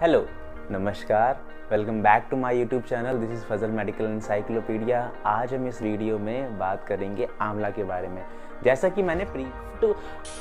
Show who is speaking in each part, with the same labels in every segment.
Speaker 1: Hello, नमस्कार, welcome back to my YouTube channel. This is Fazal medical encyclopedia. आज हम इस वीडियो में बात करेंगे आंवला के बारे में। जैसा कि मैंने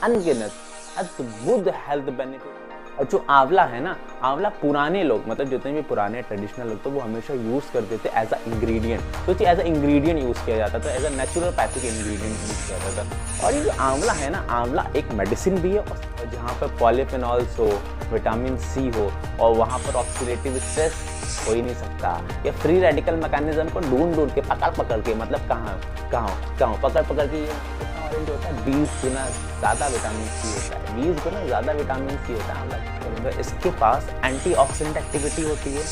Speaker 1: अनगिनत अद्भुत हेल्थ बेनिफिट। और जो आंवला है ना, आंवला पुराने लोग मतलब जितने भी पुराने ट्रेडिशनल लोग तो वो हमेशा यूज़ करते थे एज अ इंग्रेडिएंट। तो एज अ इंग्रेडिएंट यूज़ किया जाता था, as a naturopathic ingredient use किया जाता था। और ये जो आंवला है ना, आंवला एक मेडिसिन भी है और जहाँ पर पॉलीफेनॉल्स हो, विटामिन सी हो और वहाँ पर ऑक्सीडेटिव स्ट्रेस हो ही नहीं सकता। ये फ्री रेडिकल मैकेनिज्म को ढूंढ के पकड़ के मतलब कहाँ पकड़ के ये ऑरेंज होता है। 20 गुना ज़्यादा विटामिन सी होता है, 20 गुना ज़्यादा विटामिन सी होता है आंवला। इसके पास एंटीऑक्सीडेंट एक्टिविटी होती है,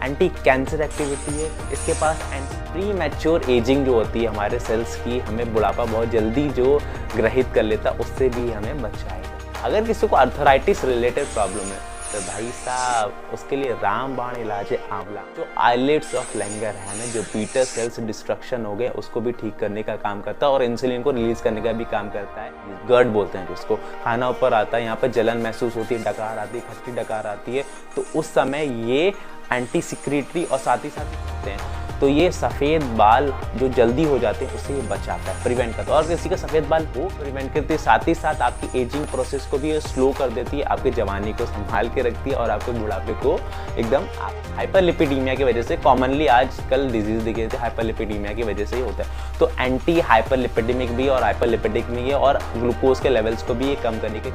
Speaker 1: एंटी कैंसर एक्टिविटी है, इसके पास प्री मैच्योर एजिंग जो होती है हमारे सेल्स की, हमें बुढ़ापा बहुत जल्दी जो ग्रहित कर लेता उससे भी हमें बचाएगा। अगर किसी को अर्थराइटिस रिलेटेड प्रॉब्लम है तो भाई साहब उसके लिए रामबाण इलाज है आंवला। जो आइलेट्स ऑफ लैंगर है ना, जो बीटा सेल्स डिस्ट्रक्शन हो गए उसको भी ठीक करने का काम करता है और इंसुलिन को रिलीज करने का भी काम करता है। गर्ड बोलते हैं जिसको, खाना ऊपर आता है, यहाँ पर जलन महसूस होती है, डकार आती है, खट्टी डकार आती है, तो उस समय ये एंटी सिक्रेटरी और साथ ही साथ होते हैं तो ये सफ़ेद बाल जो जल्दी हो जाते हैं उससे ये बचाता है, प्रिवेंट करता है। और किसी का सफ़ेद बाल हो प्रिवेंट करती है, साथ ही साथ आपकी एजिंग प्रोसेस को भी ये स्लो कर देती है, आपकी जवानी को संभाल के रखती है और आपके बुढ़ापे को एकदम। हाइपरलिपिडीमिया की वजह से कॉमनली आजकल डिजीज दिखे थे, हाइपरलिपिडीमिया की वजह से ही होता है। तो एंटी हाइपरलिपिडेमिक भी और हाइपरलिपिडिक भी है और ग्लूकोज के लेवल्स को भी ये कम करने के।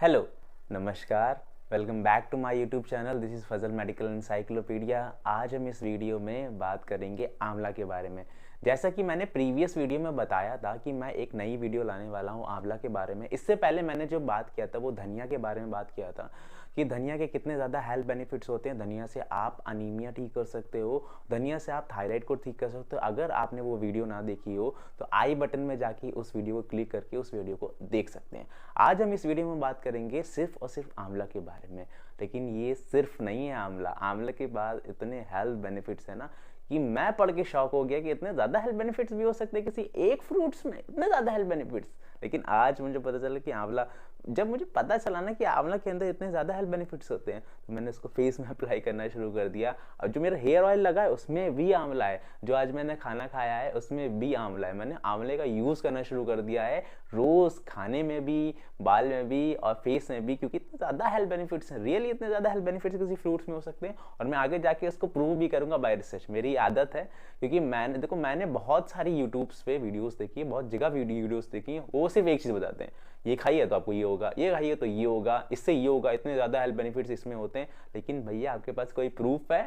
Speaker 1: हेलो, नमस्कार, welcome back to my YouTube channel. This is Fazal medical encyclopedia. आज हम इस वीडियो में बात करेंगे आंवला के बारे में। जैसा कि मैंने प्रीवियस वीडियो में बताया था कि मैं एक नई वीडियो लाने वाला हूं आंवला के बारे में। इससे पहले मैंने जो बात किया था वो धनिया के बारे में बात किया था कि धनिया के कितने ज़्यादा हेल्थ बेनिफिट्स होते हैं। धनिया से आप अनीमिया ठीक कर सकते हो, धनिया से आप थायराइड को ठीक कर सकते हो। अगर आपने वो वीडियो ना देखी हो तो आई बटन में जाके उस वीडियो को क्लिक करके उस वीडियो को देख सकते हैं। आज हम इस वीडियो में बात करेंगे सिर्फ और सिर्फ आंवला के बारे में। लेकिन ये सिर्फ नहीं है आंवला, आंवला के बाद इतने हेल्थ बेनिफिट्स है ना कि मैं पढ़ के शॉक हो गया कि इतने ज़्यादा हेल्थ बेनिफिट्स भी हो सकते हैं किसी एक फ्रूट्स में, इतने ज़्यादा हेल्थ बेनिफिट्स। लेकिन आज मुझे पता चला कि आंवला, जब मुझे पता चला ना कि आंवला के अंदर इतने ज़्यादा हेल्थ बेनिफिट्स होते हैं तो मैंने इसको फेस में अप्लाई करना शुरू कर दिया। और जो मेरा हेयर ऑयल लगा है उसमें भी आंवला है, जो आज मैंने खाना खाया है उसमें भी आंवला है। मैंने आंवले का यूज़ करना शुरू कर दिया है रोज़, खाने में भी, बाल में भी और फेस में भी, क्योंकि इतने ज़्यादा हेल्थ बेनिफिट्स हैं। रियली इतने ज़्यादा हेल्थ बेनिफिट्स किसी फ्रूट्स में हो सकते हैं और मैं आगे जाके इसको प्रूव भी करूँगा बाय रिसर्च। मेरी आदत है, क्योंकि मैंने बहुत सारी यूट्यूब्स पे वीडियोस देखी है, बहुत जगह वीडियोस देखी है, वो सिर्फ एक चीज़ बताते हैं, ये खाइए तो आपको ये होगा, ये खाइए तो ये होगा, इससे ये होगा, इतने ज़्यादा हेल्थ बेनिफिट्स इसमें होते हैं। लेकिन भैया आपके पास कोई प्रूफ है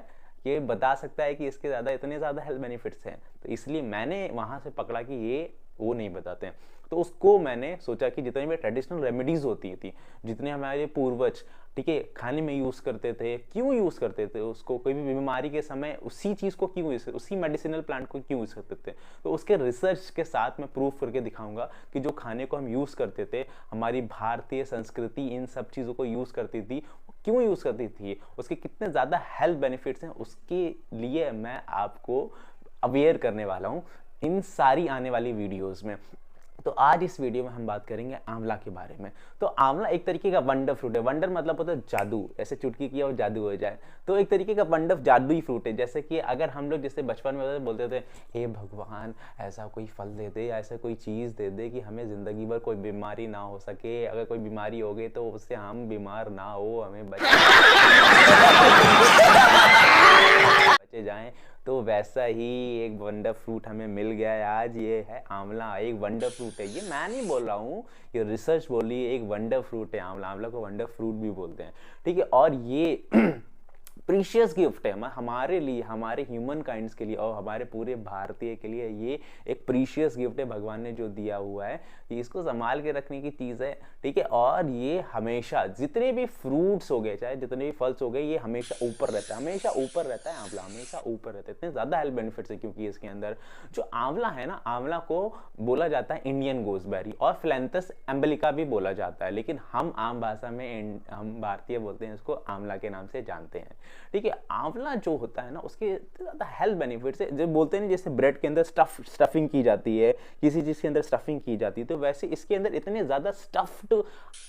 Speaker 1: ये बता सकता है कि इसके इतने ज़्यादा हेल्थ बेनिफिट्स हैं? तो इसलिए मैंने वहाँ से पकड़ा कि ये वो नहीं बताते हैं। तो उसको मैंने सोचा कि जितनी भी ट्रेडिशनल रेमेडीज़ होती थी, जितने हमारे पूर्वज ठीक है खाने में यूज़ करते थे, क्यों यूज़ करते थे उसको, कोई भी बीमारी के समय उसी चीज़ को क्यों यूज़ करते, उसी मेडिसिनल प्लांट को क्यों यूज़ करते थे, तो उसके रिसर्च के साथ मैं प्रूफ करके दिखाऊंगा कि जो खाने को हम यूज़ करते थे, हमारी भारतीय संस्कृति इन सब चीज़ों को यूज़ करती थी, क्यों यूज़ करती थी, उसके कितने ज़्यादा हेल्थ बेनिफिट्स हैं, उसके लिए मैं आपको अवेयर करने वाला हूँ इन सारी आने वाली वीडियोज़ में। तो आज इस वीडियो में हम बात करेंगे आंवला के बारे में। तो आंवला एक तरीके का वंडर फ्रूट है। वंडर मतलब होता है जादू, ऐसे चुटकी किया और जादू हो जाए। तो एक तरीके का वंडर जादुई फ्रूट है। जैसे कि अगर हम लोग जैसे बचपन में बोलते थे, हे भगवान ऐसा कोई फल दे दे, ऐसा कोई चीज़ दे दे कि हमें ज़िंदगी भर कोई बीमारी ना हो सके, अगर कोई बीमारी हो गई तो उससे हम बीमार ना हो, हमें बचे जाएं। तो वैसा ही एक वंडर फ्रूट हमें मिल गया है आज, ये है आंवला। एक वंडर फ्रूट है, ये मैं नहीं बोल रहा हूँ, ये रिसर्च बोल रही है, एक वंडर फ्रूट है आंवला। आंवला को वंडर फ्रूट भी बोलते हैं, ठीक है। और ये प्रीशियस गिफ्ट है हमारे लिए, हमारे ह्यूमन काइंड्स के लिए और हमारे पूरे भारतीय के लिए। ये एक प्रीशियस गिफ्ट है भगवान ने जो दिया हुआ है, कि इसको संभाल के रखने की चीज़ है, ठीक है। और ये हमेशा जितने भी फ्रूट्स हो गए, चाहे जितने भी फल्स हो गए, ये हमेशा ऊपर रहता है, हमेशा ऊपर रहता है आंवला, हमेशा ऊपर रहता है। इतने ज़्यादा हेल्थ बेनिफिट्स है क्योंकि इसके अंदर जो आंवला है ना, आंवला को बोला जाता है इंडियन गोसबेरी और फिलैंथस एम्बलिका भी बोला जाता है, लेकिन हम आम भाषा में हम भारतीय बोलते हैं इसको आंवला के नाम से जानते हैं, ठीक है। आंवला जो होता है ना, उसके ज़्यादा हेल्थ बेनिफिट्स है। जो बोलते हैं जैसे ब्रेड के अंदर स्टफिंग की जाती है, किसी चीज़ के अंदर स्टफिंग की जाती है, तो वैसे इसके अंदर इतने ज़्यादा स्टफ्ड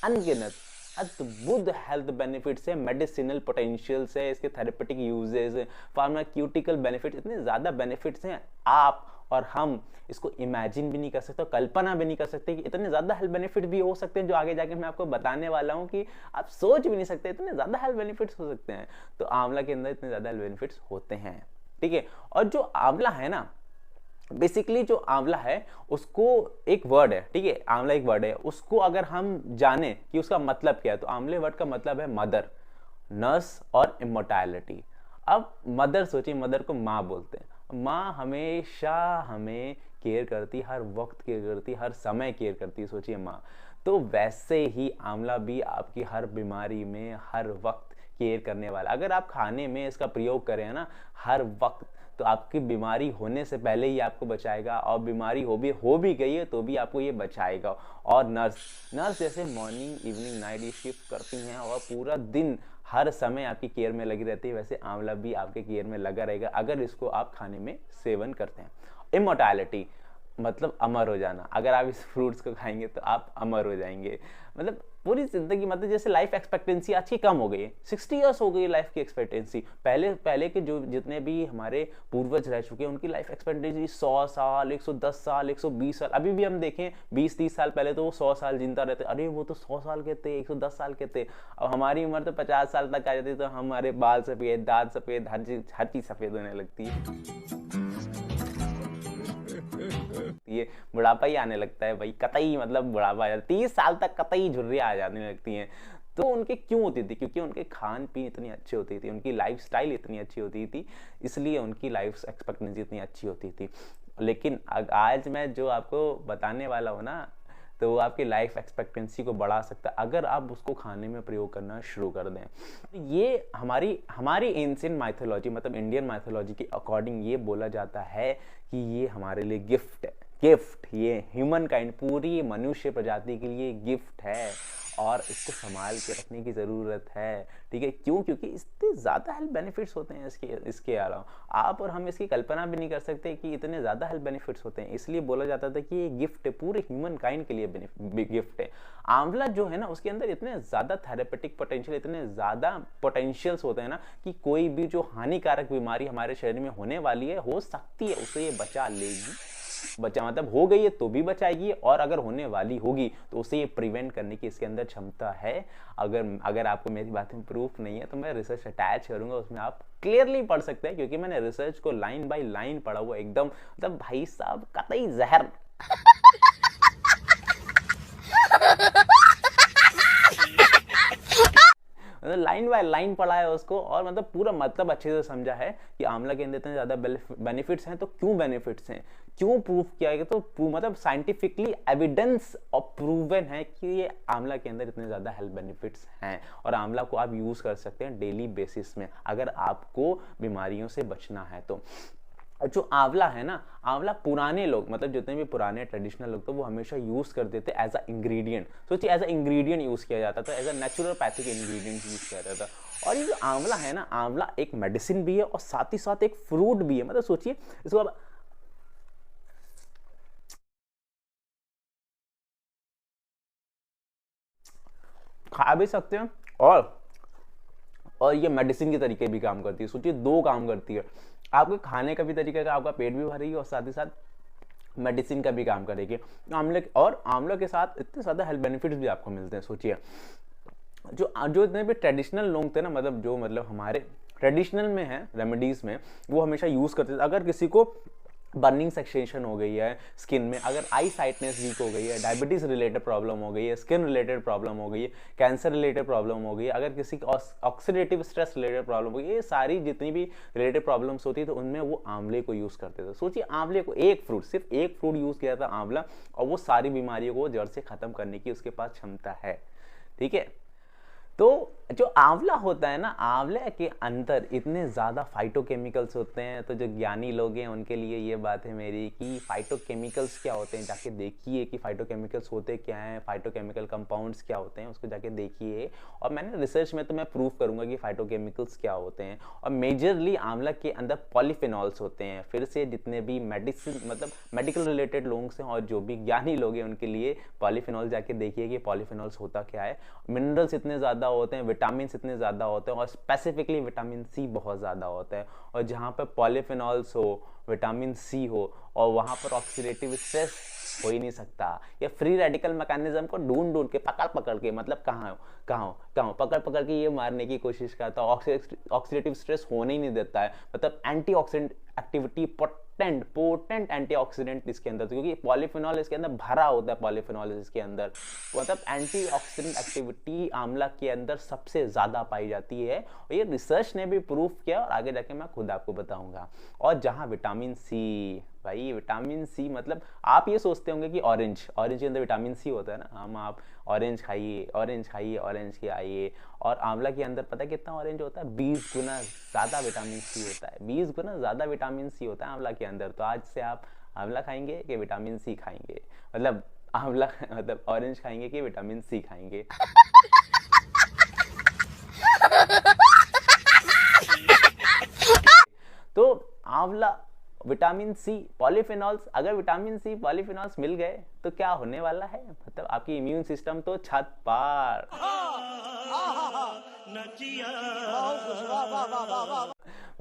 Speaker 1: अनगिनत अद्भुत हेल्थ बेनिफिट्स है, मेडिसिनल पोटेंशियल्स है, इसके थेरेपेटिक यूजेस, फार्माक्यूटिकल बेनिफिट्स, इतने ज़्यादा बेनिफिट्स हैं, आप और हम इसको इमेजिन भी नहीं कर सकते, कल्पना भी नहीं कर सकते कि इतने ज़्यादा हेल्थ बेनिफिट भी हो सकते हैं, जो आगे जाके मैं आपको बताने वाला हूँ कि आप सोच भी नहीं सकते इतने ज़्यादा हेल्थ बेनिफिट्स हो सकते हैं। तो आंवला के अंदर इतने ज़्यादा हेल्थ बेनिफिट्स होते हैं, ठीक है। और जो आंवला है ना, बेसिकली जो आंवला है उसको एक वर्ड है, ठीक है, आंवला एक वर्ड है, उसको अगर हम जाने कि उसका मतलब क्या है, तो आंवले वर्ड का मतलब है मदर, नर्स और इमोर्टैलिटी। अब मदर सोचिए, मदर को माँ बोलते हैं, माँ हमेशा हमें केयर करती, हर वक्त केयर करती, हर समय केयर करती, सोचिए माँ। तो वैसे ही आंवला भी आपकी हर बीमारी में हर वक्त केयर करने वाला। अगर आप खाने में इसका प्रयोग करें ना हर वक्त, तो आपकी बीमारी होने से पहले ही आपको बचाएगा, और बीमारी हो भी गई है तो भी आपको ये बचाएगा। और नर्स जैसे मॉर्निंग इवनिंग नाइट ये शिफ्ट करती हैं और पूरा दिन हर समय आपकी केयर में लगी रहती है, वैसे आंवला भी आपके केयर में लगा रहेगा अगर इसको आप खाने में सेवन करते हैं। इमोर्टैलिटी मतलब अमर हो जाना, अगर आप इस फ्रूट्स को खाएंगे तो आप अमर हो जाएंगे, मतलब पूरी जिंदगी, मतलब जैसे लाइफ एक्सपेक्टेंसी आज की कम हो गई है, 60 ईयर्स हो गई लाइफ की एक्सपेक्टेंसी। पहले के जो जितने भी हमारे पूर्वज रह चुके हैं उनकी लाइफ एक्सपेक्टेंसी 100 साल, 110 साल, 120 साल। अभी भी हम देखें 20-30 साल पहले तो वो 100 साल जिंदा रहते, अरे वो तो 100 साल के थे, 110 साल के थे। अब हमारी उम्र तो 50 साल तक आ जाती, तो हमारे बाल सफेद, दांत सफेद, हर चीज सफेद होने लगती है, ये बुढ़ापा ही आने लगता है भाई, कतई मतलब बुढ़ापा आ जाता है, 30 साल तक कतई झुर्रियाँ आ जाने लगती हैं। तो उनके क्यों होती थी? क्योंकि उनके खान पीन इतनी अच्छी होती थी, उनकी लाइफ स्टाइल इतनी अच्छी होती थी, इसलिए उनकी लाइफ एक्सपेक्टेंसी इतनी अच्छी होती थी। लेकिन आज मैं जो आपको बताने वाला हूँ ना, तो वो आपकी लाइफ एक्सपेक्टेंसी को बढ़ा सकता है अगर आप उसको खाने में प्रयोग करना शुरू कर दें। ये हमारी एंशिएंट माइथोलॉजी, मतलब इंडियन माइथोलॉजी के अकॉर्डिंग ये बोला जाता है कि ये हमारे लिए गिफ्ट है, ये ह्यूमन काइंड, पूरी मनुष्य प्रजाति के लिए गिफ्ट है और इसको संभाल के रखने की ज़रूरत है, ठीक है। क्यों? क्योंकि इससे ज़्यादा हेल्थ बेनिफिट्स होते हैं इसके अलावा आप और हम इसकी कल्पना भी नहीं कर सकते कि इतने ज़्यादा हेल्थ बेनिफिट्स होते हैं, इसलिए बोला जाता था कि ये गिफ्ट है, पूरे ह्यूमन काइंड के लिए गिफ्ट है। आंवला जो है ना, उसके अंदर इतने ज़्यादा थेरेपेटिक पोटेंशियल, इतने ज़्यादा पोटेंशियल्स होते हैं ना कि कोई भी जो हानिकारक बीमारी हमारे शरीर में होने वाली है, हो सकती है, उसे ये बचा लेगी, मतलब हो गई है तो भी बचाएगी, और अगर होने वाली होगी तो उसे ये प्रिवेंट करने की इसके अंदर क्षमता है। अगर आपको मेरी बात में प्रूफ नहीं है तो मैं रिसर्च अटैच करूंगा, उसमें आप क्लियरली पढ़ सकते हैं, क्योंकि मैंने रिसर्च को लाइन बाय लाइन पढ़ा हुआ एकदम, मतलब भाई साहब कतई जहर मतलब लाइन बाय लाइन पढ़ा है उसको, और मतलब पूरा मतलब अच्छे से समझा है कि आंवला के अंदर इतने ज़्यादा बेनिफिट्स हैं। तो क्यों बेनिफिट्स हैं, क्यों प्रूफ किया गया, तो मतलब साइंटिफिकली एविडेंस और प्रूवन है कि ये आंवला के अंदर इतने ज़्यादा हेल्थ बेनिफिट्स हैं, और आंवला को आप यूज़ कर सकते हैं डेली बेसिस में अगर आपको बीमारियों से बचना है तो। जो आंवला है ना, आंवला पुराने लोग, मतलब जितने भी पुराने ट्रेडिशनल लोग थे, वो हमेशा यूज करते थे एज अ इंग्रेडिएंट। सोचिए एज अ इंग्रेडिएंट यूज किया जाता था, as a naturopathic ingredient use किया जाता था। और ये जो आंवला है ना, आंवला एक मेडिसिन भी है और साथ ही साथ एक फ्रूट भी है। मतलब सोचिए इसको आप खा भी सकते हैं, और ये मेडिसिन के तरीके भी काम करती है। सोचिए दो काम करती है, आपके खाने का भी तरीका का, आपका पेट भी भरेगी और साथ ही साथ मेडिसिन का भी काम करेगी। आंवले के साथ इतने ज़्यादा हेल्थ बेनिफिट्स भी आपको मिलते हैं। सोचिए जो इतने भी ट्रेडिशनल लोग थे ना, मतलब हमारे ट्रेडिशनल में है रेमेडीज में, वो हमेशा यूज़ करते थे। अगर किसी को बर्निंग सेक्सेशन हो गई है स्किन में, अगर आई साइटनेस वीक हो गई है, डायबिटीज रिलेटेड प्रॉब्लम हो गई है, स्किन रिलेटेड प्रॉब्लम हो गई है, कैंसर रिलेटेड प्रॉब्लम हो गई है, अगर किसी ऑक्सीडेटिव स्ट्रेस रिलेटेड प्रॉब्लम हो गई, ये सारी जितनी भी रिलेटेड प्रॉब्लम्स होती है तो उनमें वो आंवले को यूज़ करते थे। सोचिए आंवले को, सिर्फ एक फ्रूट यूज़ किया था आंवला, और वो सारी बीमारियों को जड़ से ख़त्म करने की उसके पास क्षमता है, ठीक है। तो जो आंवला होता है ना, आंवले के अंदर इतने ज़्यादा फाइटोकेमिकल्स होते हैं। तो जो ज्ञानी लोग हैं उनके लिए ये बात है मेरी कि फाइटोकेमिकल्स क्या होते हैं, जाके देखिए कि फाइटोकेमिकल्स होते क्या हैं, फाइटोकेमिकल कंपाउंड्स क्या होते हैं, उसको जाके देखिए। और मैंने रिसर्च में तो मैं प्रूव करूंगा कि फाइटोकेमिकल्स क्या होते हैं। और मेजरली आंवला के अंदर पॉलीफेनॉल्स होते हैं। फिर से जितने भी मेडिसिन मतलब मेडिकल रिलेटेड लोग हैं और जो भी ज्ञानी लोग हैं उनके लिए पॉलीफेनॉल जाके देखिए कि पॉलीफेनॉल्स होता क्या है। मिनरल्स इतने ज़्यादा होते हैं, विटामिन इतने ज़्यादा होते हैं, और स्पेसिफिकली विटामिन सी बहुत ज़्यादा होता है। और जहाँ पर पॉलीफेनॉल्स हो, विटामिन सी हो, और वहाँ पर ऑक्सीडेटिव स्ट्रेस हो ही नहीं सकता। ये फ्री रेडिकल मैकेनिज्म को ढूंढ ढूंढ के पकड़ के मतलब कहाँ पकड़ के ये मारने की कोशिश करता है। ऑक्सीडेटिव स्ट्रेस होने ही नहीं देता है। मतलब एंटीऑक्सीडेंट एक्टिविटी, पोटेंट एंटीऑक्सीडेंट इसके अंदर, क्योंकि पॉलीफेनॉल इसके अंदर भरा होता है। पॉलीफेनॉल इसके अंदर मतलब एंटीऑक्सीडेंट एक्टिविटी आंवला के अंदर सबसे ज्यादा पाई जाती है। और ये रिसर्च ने भी प्रूफ किया, और आगे जाके मैं खुद आपको बताऊंगा। और जहां विटामिन सी, भाई विटामिन सी मतलब आप ये सोचते होंगे कि ऑरेंज के अंदर विटामिन सी होता है ना, हम आप ऑरेंज खाइए, ऑरेंज खाइए। और आंवला के अंदर पता है कितना ऑरेंज होता है? 20 गुना ज़्यादा विटामिन सी होता है। 20 गुना ज़्यादा विटामिन सी होता है आंवला के अंदर। तो आज से आप आंवला खाएंगे कि विटामिन सी खाएंगे? मतलब आंवला मतलब ऑरेंज खाएंगे कि विटामिन सी खाएंगे? तो आंवला, विटामिन सी, पॉलीफेनॉल्स, अगर विटामिन सी पॉलीफेनॉल्स मिल गए तो क्या होने वाला है? मतलब आपकी इम्यून सिस्टम तो छत पार।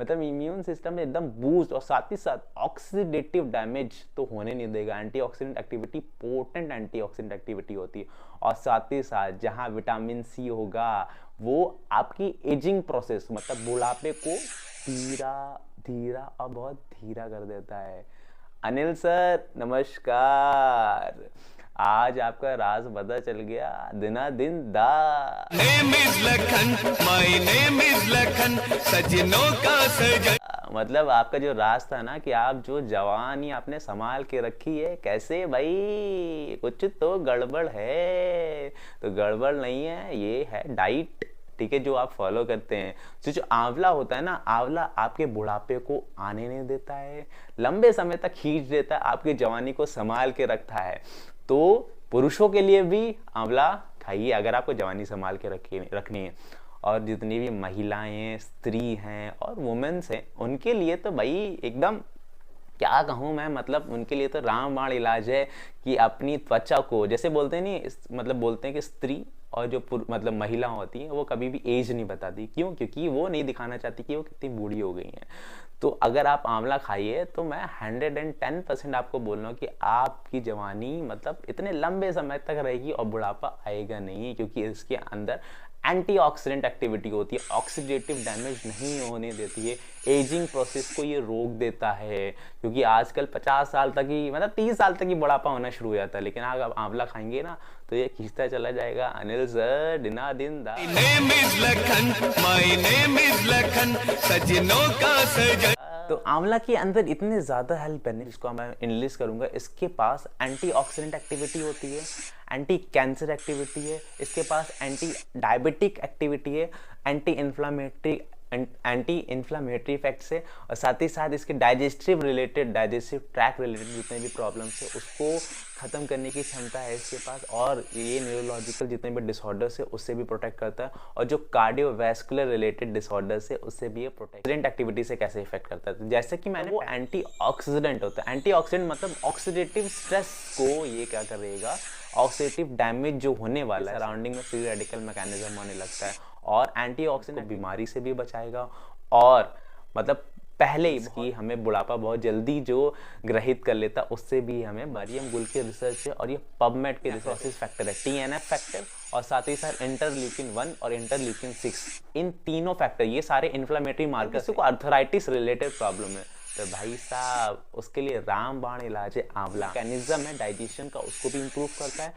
Speaker 1: मतलब इम्यून सिस्टम एकदम बूस्ट, और साथ ही साथ ऑक्सीडेटिव डैमेज तो होने नहीं देगा। Antioxidant activity, potent antioxidant activity होती है। और साथ ही साथ जहां विटामिन सी होगा वो आपकी एजिंग प्रोसेस मतलब बुढ़ापे को धीरा और बहुत धीरा कर देता है। अनिल सर नमस्कार, आज आपका राज पता चल गया। दिना दिन the name is Lakhan, my name is Lakhan, सजनों का सजन। मतलब आपका जो राज था ना कि आप जो जवानी आपने संभाल के रखी है, कैसे भाई? कुछ तो गड़बड़ है। तो गड़बड़ नहीं है, ये है डाइट, ठीक है, जो आप फॉलो करते हैं। तो जो आंवला होता है ना, आंवला आपके बुढ़ापे को आने नहीं देता है, लंबे समय तक खींच देता है, आपकी जवानी को संभाल के रखता है। तो पुरुषों के लिए भी आंवला खाइए अगर आपको जवानी संभाल के रखनी है। और जितनी भी महिलाएं, स्त्री हैं और वुमेन्स हैं, उनके लिए तो भाई एकदम क्या कहूँ मैं, मतलब उनके लिए तो रामबाण इलाज है कि अपनी त्वचा को, जैसे बोलते हैं नहीं, मतलब बोलते हैं कि स्त्री और जो मतलब महिला होती हैं वो कभी भी एज नहीं बताती। क्यों? क्योंकि वो नहीं दिखाना चाहती कि वो कितनी बूढ़ी हो गई हैं। तो अगर आप आंवला खाइए तो मैं 110% आपको बोल रहा हूँ कि आपकी जवानी मतलब इतने लंबे समय तक रहेगी और बुढ़ापा आएगा नहीं, क्योंकि इसके अंदर एंटीऑक्सीडेंट एक्टिविटी होती है, ऑक्सीडेटिव डैमेज नहीं होने देती है, एजिंग प्रोसेस को ये रोक देता है। क्योंकि आजकल 50 साल तक ही मतलब 30 साल तक ही बुढ़ापा होना शुरू हो जाता है, लेकिन अगर आप आंवला खाएंगे ना तो ये खींचता चला जाएगा। अनिल सर दिना दिन दा तो आंवला के अंदर इतने ज़्यादा हेल्थ बेनिफिट, इसको मैं इनलिस्ट करूंगा। इसके पास एंटीऑक्सीडेंट एक्टिविटी होती है, एंटी कैंसर एक्टिविटी है, इसके पास एंटी डायबिटिक एक्टिविटी है, एंटी इन्फ्लामेटरी इफेक्ट्स है, और साथ ही साथ इसके डाइजेस्टिव ट्रैक रिलेटेड जितने भी प्रॉब्लम्स है उसको ख़त्म करने की क्षमता है इसके पास। और ये न्यूरोलॉजिकल जितने भी डिसऑर्डर्स है उससे भी प्रोटेक्ट करता है, और जो कार्डियोवैस्कुलर रिलेटेड डिसऑर्डर्स है उससे भी ये प्रोटेक्ट एक्टिविटी से कैसे इफेक्ट करता है। जैसे कि मैंने वो एंटीऑक्सीडेंट होता है। एंटीऑक्सीडेंट मतलब ऑक्सीडेटिव स्ट्रेस को ये क्या करेगा, ऑक्सीडेटिव डैमेज जो होने वाला है सराउंडिंग में फ्री रेडिकल मैकेनिज्म होने लगता है, और एंटीऑक्सीडेंट बीमारी से भी बचाएगा। और मतलब पहले ही हमें बुढ़ापा बहुत जल्दी जो ग्रहित कर लेता, उससे भी हमें मरियम गुल के रिसर्च है, और ये पबमेड के रिसोर्सेज फैक्टर है, TNF फैक्टर, और साथ ही साथ इंटरल्यूकिन 1 और इंटरल्यूकिन 6, इन तीनों फैक्टर ये सारे इन्फ्लेमेटरी मार्कर्स को आर्थराइटिस रिलेटेड प्रॉब्लम है तो भाई साहब उसके लिए रामबाण इलाज है आंवला। मैकेनिज्म है डाइजेशन का, उसको भी इंप्रूव करता है,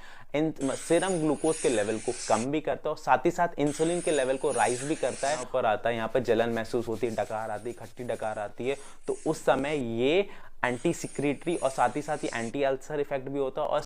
Speaker 1: सीरम ग्लूकोज के लेवल को कम भी करता है, और साथ ही साथ इंसुलिन के लेवल को राइज भी करता है। ऊपर आता है, यहाँ पर जलन महसूस होती है, डकार आती है, खट्टी डकार आती है, तो उस समय ये एंटी सिक्रेटरी और साथ ही एंटी अल्सर इफेक्ट भी होता है, और